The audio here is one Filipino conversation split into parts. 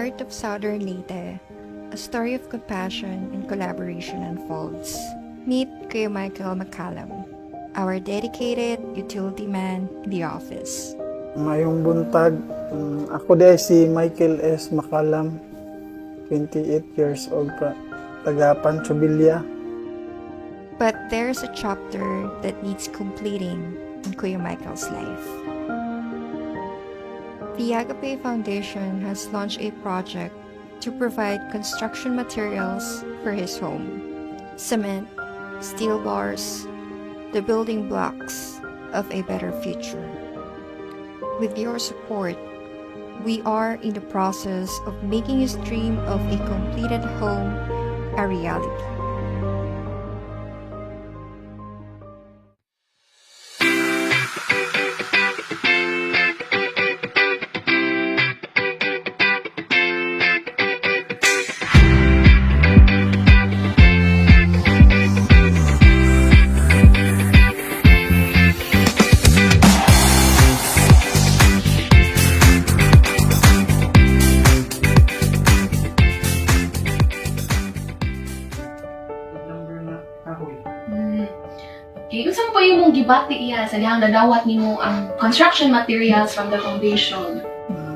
heart of southern Leyte, a story of compassion and collaboration unfolds. Meet Kuya Michael McCallum, our dedicated utility man in the office. Mayong buntag, ako di si Michael S. McCallum, 28 years old, taga Pancho Villa. But there's a chapter that needs completing in Kuya Michael's life. The Agape Foundation has launched a project to provide construction materials for his home. Cement, steel bars, the building blocks of a better future. With your support, we are in the process of making his dream of a completed home a reality. Okay, kung saan po yung mong gibati iya sa dihang nadawat nimo ang construction materials from the foundation?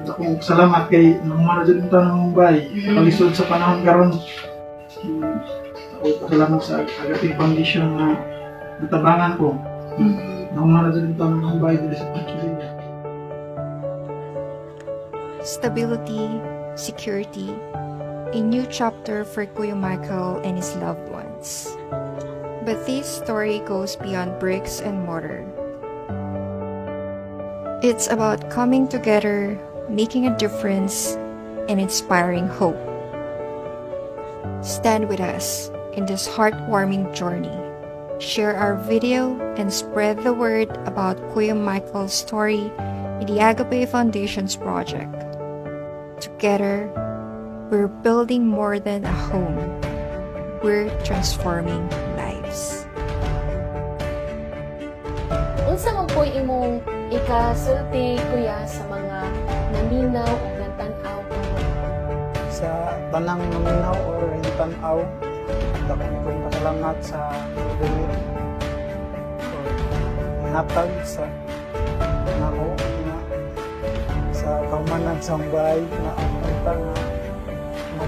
Akong salamat kay namumara dyan ito ng Mumbai. Palisod sa panahon karon. Ako salamat sa Agape Foundation na natabangan ko. Namumara dyan ito ng Mumbai dito sa Pancho Villa. Stability, security, a new chapter for Kuya Michael and his loved ones. But this story goes beyond bricks and mortar. It's about coming together, making a difference, and inspiring hope. Stand with us in this heartwarming journey. Share our video and spread the word about Kuya Michael's story in the Agape Foundation's project. Together, we're building more than a home. We're transforming lives. Unsa man po imong ikasulti kuya sa mga naminaw o nagtan-aw Sa tanang naminaw o tanaw, akong kong pasalamat sa Lord natag sa nako na sa kaumanan sa Mumbai na ang punta nga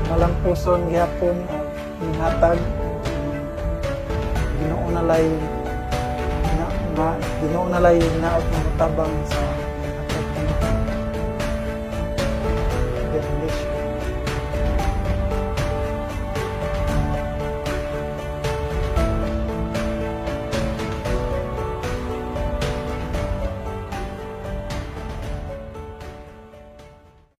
malampuson gihapon hinatag Ginoo na lay naot ng tabang sa